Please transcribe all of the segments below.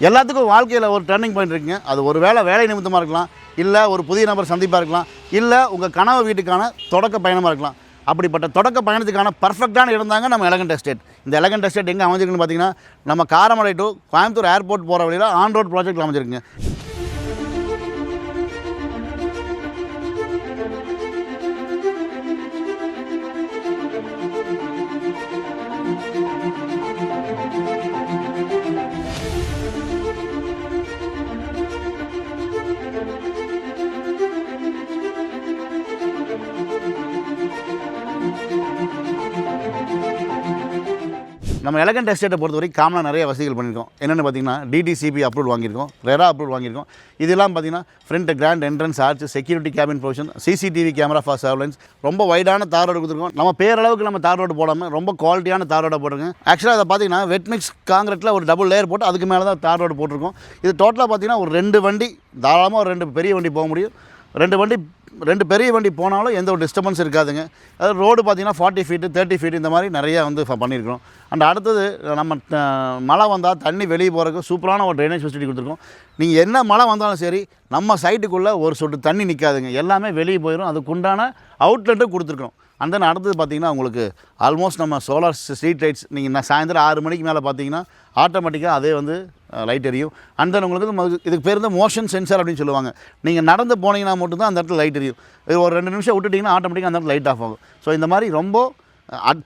எல்லாத்துக்கும் வாழ்க்கையில் ஒரு டர்னிங் பாயிண்ட் இருக்குங்க. அது ஒரு வேலை நிமித்தமாக இருக்கலாம், இல்லை ஒரு புதிய நபர் சந்திப்பாக இருக்கலாம், இல்லை உங்கள் கனவு வீட்டுக்கான தொடக்க பயணமாக இருக்கலாம். அப்படிப்பட்ட தொடக்க பயணத்துக்கான பர்ஃபெக்டான இடம் தாங்க நம்ம எலகண்ட் எஸ்டேட். இந்த எலகண்ட் எஸ்டேட் எங்கே அமைஞ்சிருக்குன்னு பார்த்தீங்கன்னா, நம்ம காரமடை டு கோயம்புத்தூர் ஏர்போர்ட் போகிற வழியில் ஆன் ரோட் ப்ராஜெக்ட் அமைஞ்சிருக்குங்க. நம்ம எலகண்ட் எஸ்டேட்டை பொறுத்த வரைக்கும் காமனாக நிறைய வசதிகள் பண்ணியிருக்கோம். என்னென்னு பார்த்தீங்கன்னா, டிடிசிபி அப்ரூவல் வாங்கியிருக்கோம், ரெரா அப்ரூவல் வாங்கியிருக்கோம். இதெல்லாம் பார்த்தீங்கன்னா front grand entrance arch, security cabin provision, CCTV camera for surveillance, ரொம்ப வைடான தார் ரோடு கொடுத்துருக்கோம். நம்ம பேரளவுக்கு நம்ம தார் ரோடு போடாமல் ரொம்ப குவாலிட்டியான தார் ரோடை போட்டிருக்கோம். ஆக்சுவலாக அதை பார்த்தீங்கன்னா வெட் மிக்ஸ் காங்கிரீட்டில் ஒரு டபுள் லேயர் போட்டு அதுக்கு மேலே தான் தார் ரோடு போட்டிருக்கோம். இது டோட்டலாக பார்த்தீங்கன்னா ஒரு 2 வண்டி தாராளமாக ஒரு 2 பெரிய வண்டி போக முடியும். 2 பெரிய வண்டி போனாலும் எந்த ஒரு டிஸ்டர்பன்ஸ் இருக்காதுங்க. அது ரோடு பார்த்திங்கன்னா 40 ஃபீட்டு 30 ஃபீட் இந்த மாதிரி நிறையா பண்ணியிருக்கிறோம். அண்ட் அடுத்தது நம்ம மழை வந்தால் தண்ணி வெளியே போகிறதுக்கு சூப்பரான ஒரு ட்ரைனேஜ் ஃபெசிலிட்டி கொடுத்துருக்கோம். நீங்கள் என்ன மழை வந்தாலும் சரி நம்ம சைட்டுக்குள்ளே ஒரு சொட்டு தண்ணி நிற்காதுங்க, எல்லாமே வெளியே போயிடும். அதுக்குண்டான அவுட்லெட்டும் கொடுத்துருக்கோம். அந்த அடுத்தது பார்த்திங்கன்னா உங்களுக்கு ஆல்மோஸ்ட் நம்ம சோலார் ஸ்ட்ரீட் லைட்ஸ் நீங்கள் சாயந்தரம் 6 மணிக்கு மேலே பார்த்தீங்கன்னா ஆட்டோமேட்டிக்காக அதே லைட் எரியும். அண்ட் தென் உங்களுக்கு இதுக்கு பேர் மோஷன் சென்சார் அப்படின்னு சொல்லுவாங்க. நீங்கள் நடந்து போனீங்கன்னா மட்டும்தான் அந்த இடத்துல லைட் எரியும். இது ஒரு 2 நிமிஷம் விட்டுட்டிங்கன்னா ஆட்டோமேட்டிக்காக அந்த இடத்துல லைட் ஆஃப் ஆகும். ஸோ இந்த மாதிரி ரொம்ப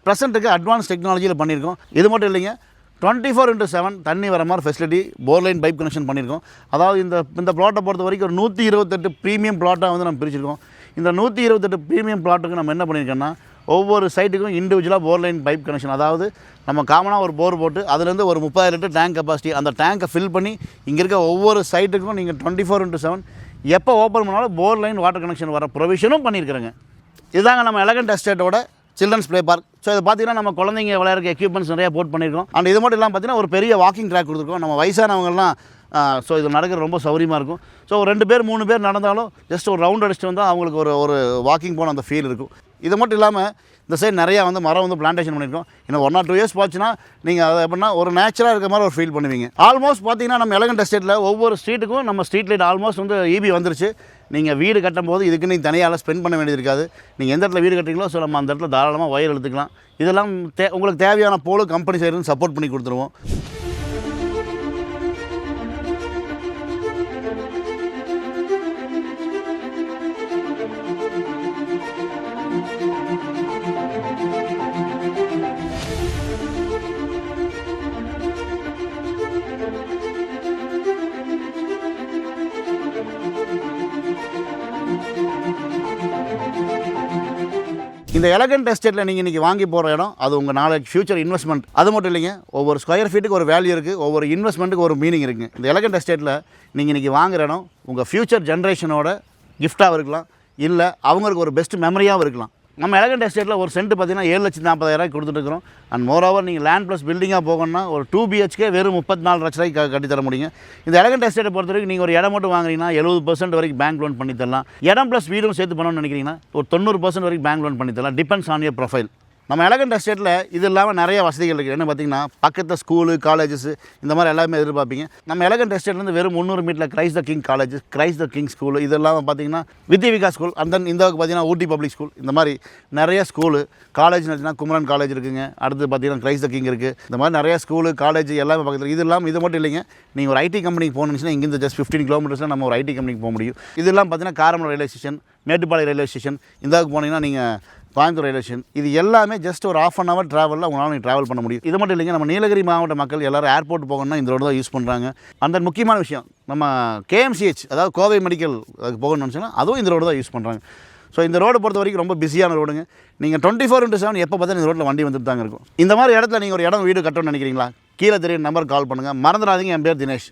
ப்ரெசென்ட்டுக்கு அட்வான்ஸ் டெக்னாலஜியில் பண்ணியிருக்கோம். இது மட்டும் இல்லைங்க, 24/7 தண்ணி வர மாதிரி ஃபெசிலிட்டி போர்லைன் பைப் கனெக்ஷன் பண்ணியிருக்கோம். அதாவது இந்த பிளாட்டை பொறுத்த வரைக்கும் ஒரு 128 ப்ரீமியம் பிளாட்டாக நம்ம பிரிச்சிருக்கோம். இந்த 128 ப்ரீமியம் பிளாட்டுக்கு நம்ம என்ன பண்ணியிருக்கோன்னா, ஒவ்வொரு சைட்டுக்கும் இண்டிவிஜுவலாக போர்லைன் பைப் கனெக்ஷன், அதாவது நம்ம காமனாக ஒரு போர் போட்டு அதுலேருந்து ஒரு 30,000 லிட்டர் டேங்க் கெப்பாசிட்டி, அந்த டேங்கை ஃபில் பண்ணி இங்கே இருக்க ஒவ்வொரு சைட்டுக்கும் நீங்கள் 24/7 எப்போ ஓப்பன் பண்ணாலும் போர்லைன் வாட்டர் கனெக்ஷன் வர ப்ரொவிஷனும் பண்ணியிருக்கிறேங்க. இதுதாங்க நம்ம எலகண்ட் எஸ்டேட்டோட சில்ட்ரன்ஸ் ப்ளே பார்க். ஸோ இதை பார்த்தீங்கன்னா நம்ம குழந்தைங்க விளையாடுற எக்யூப்மெண்ட்ஸ் நிறையா போட் பண்ணியிருக்கோம். அண்ட் இது மட்டும் இல்லாமல் பார்த்தீங்கன்னா ஒரு பெரிய வாக்கிங் ட்ராக் கொடுத்துருக்கோம். நம்ம வயசானவங்கலாம் ஸோ இது நடக்கிறது ரொம்ப சௌரியமாக இருக்கும். ஸோ ஒரு 2 பேர் 3 பேர் நடந்தாலும் ஜஸ்ட் ஒரு ரவுண்ட் அடிச்சுட்டு வந்தால் அவங்களுக்கு ஒரு வாக்கிங் போன அந்த ஃபீல் இருக்கும். இது மட்டும் இல்லாமல் இந்த சைடு நிறையா மரம் பிளான்டேஷன் பண்ணியிருக்கோம். இன்னும் 1 or 2 இயர்ஸ் போச்சுன்னா நீங்கள் அதை எப்படின்னா ஒரு நேச்சுரலாக இருக்க மாதிரி ஒரு ஃபீல் பண்ணுவீங்க. ஆல்மோஸ்ட் பார்த்தீங்கன்னா நம்ம எலகண்ட் எஸ்டேட்டில் ஒவ்வொரு ஸ்ட்ரீட்டுக்கும் நம்ம ஸ்ட்ரீட் லைட் ஆல்மோஸ்ட் EB வந்துருச்சு. நீங்கள் வீடு கட்டும்போது இதுக்கு நீங்கள் தனியாக ஸ்பெண்ட் பண்ண வேண்டியது இருக்காது. நீங்கள் எந்த இடத்துல வீடு கட்டுறீங்களோ ஸோ நம்ம அந்த இடத்துல தாராளமாக ஒயர் எடுத்துக்கலாம். இதெல்லாம் உங்களுக்கு தேவையான போலும் கம்பெனி சைடுன்னு சப்போர்ட் பண்ணி கொடுத்துருவோம். இந்த எலகண்ட் எஸ்டேட்டில் நீங்கள் இன்றைக்கி வாங்கி போகிற இடம் அது உங்கள் நாளைக்கு ஃபியூச்சர் இன்வெஸ்ட்மெண்ட். அது மட்டும் இல்லைங்க, ஒவ்வொரு ஸ்கொயர் ஃபீட்டுக்கு ஒரு வேல்யூ இருக்குது, ஒவ்வொரு இன்வெஸ்ட்மெண்ட்டுக்கு ஒரு மீனிங் இருக்குங்க. இந்த எலகண்ட் எஸ்டேட்டில் நீங்கள் இன்றைக்கி வாங்குகிற இடம் உங்கள் ஃபியூச்சர் ஜென்ரேஷனோட கிஃப்டாகவும் இருக்கலாம், இல்லை அவங்களுக்கு ஒரு பெஸ்ட் மெமரியாகவும் இருக்கலாம். நம்ம எலகண்ட் எஸ்டேட்டில் ஒரு சென்ட் பார்த்தீங்கன்னா 7,40,000 கொடுத்துட்டுருக்கோம். அண்ட் மோரோவர் நீங்கள் லேண்ட் ப்ளஸ் பில்டிங்காக போகணுன்னா ஒரு 2 BHK வெறும் 34 லட்ச ரூபாய்க்கு கட்டித்தர முடியுங்க. இந்த எலகண்ட் எஸ்டேட்டை பொறுத்த வரைக்கும் நீங்கள் ஒரு இடம் மட்டும் வாங்குறீங்கன்னா 70% வரைக்கும் பேங்க் லோன் பண்ணி தரலாம். இடம் ப்ளஸ் வீடும் சேர்த்து பண்ணணும்னு நினைக்கிறீங்கன்னா ஒரு 90% வரைக்கும் பேங்க் லோன் பண்ணி தரலாம். Depends on your profile. நம்ம எலகண்ட் எஸ்டேட்டில் இது இல்லாமல் நிறைய வசதிகள் இருக்குது. என்ன பார்த்தீங்கன்னா பக்கத்தில் ஸ்கூலு காலேஜஸ் இந்த மாதிரி எல்லாமே எதிர்பார்ப்பீங்க. நம்ம எலகண்ட் எஸ்டேட்லேருந்து வெறும் 300 மீட்டரில் Christ the king college, Christ the king school, இது இல்லாமல் பார்த்தீங்கன்னா வித்யவிகா ஸ்கூல், அந்த இந்த பார்த்தீங்கன்னா ஊட்டி பப்ளிக் ஸ்கூல், இந்த மாதிரி நிறைய ஸ்கூலு காலேஜ் பார்த்தீங்கன்னா குமரன் காலேஜ் இருக்குங்க. அடுத்து பார்த்தீங்கன்னா கிரைஸ்ட் த கிங் இருக்குது. இந்த மாதிரி நிறைய ஸ்கூலு காலேஜ் எல்லாமே பக்கத்தில். இது இல்லாமல் இது மட்டும் இல்லைங்க, நீங்கள் ஒரு ஐடி கம்பெனிக்கு போகணுச்சுன்னா இங்கேருந்து ஜஸ்ட் 15 கிலோமீட்டர்ஸில் நம்ம ஒரு ஐடி கம்பெனிக்கு போக முடியும். இது இல்லாமல் பார்த்தீங்கன்னா Karamadai railway station, Mettupalayam railway station, இந்தாவுக்கு போனீங்கன்னா நீங்கள் கோயம்புத்தூர் ரயில்வே ஸ்டேஷன், இது எல்லாமே ஜஸ்ட் ஒரு 1/2 hour ட்ராவலில் உங்களால் நீங்கள் ட்ராவல் பண்ண முடியும். இது மட்டும் இல்லைங்க, நம்ம நீலகிரி மாவட்ட மக்கள் எல்லோரும் ஏர்போர்ட் போகணும்னா இந்த ரோடு தான் யூஸ் பண்ணுறாங்க. அந்த முக்கியமான விஷயம் நம்ம KMCH அதாவது கோவை மெடிக்கல் அதுக்கு போகணும்னு நினச்சோன்னா அதுவும் இந்த ரோடு தான் யூஸ் பண்ணுறாங்க. ஸோ இந்த ரோடு பொறுத்த வரைக்கும் ரொம்ப பிஸியான ரோடுங்க. நீங்கள் 24/7 எப்போ பார்த்தா இந்த ரோட்டில் வண்டி வந்துட்டு தாங்க இருக்கும். இந்த மாதிரி இடத்துல நீங்கள் ஒரு வீடு கட்டணும்னு நினைக்கிறீங்களா, கீழே தெரியும் நம்பர் கால் பண்ணுங்கள். மறந்துடாதீங்க, என் பேர் தினேஷ்.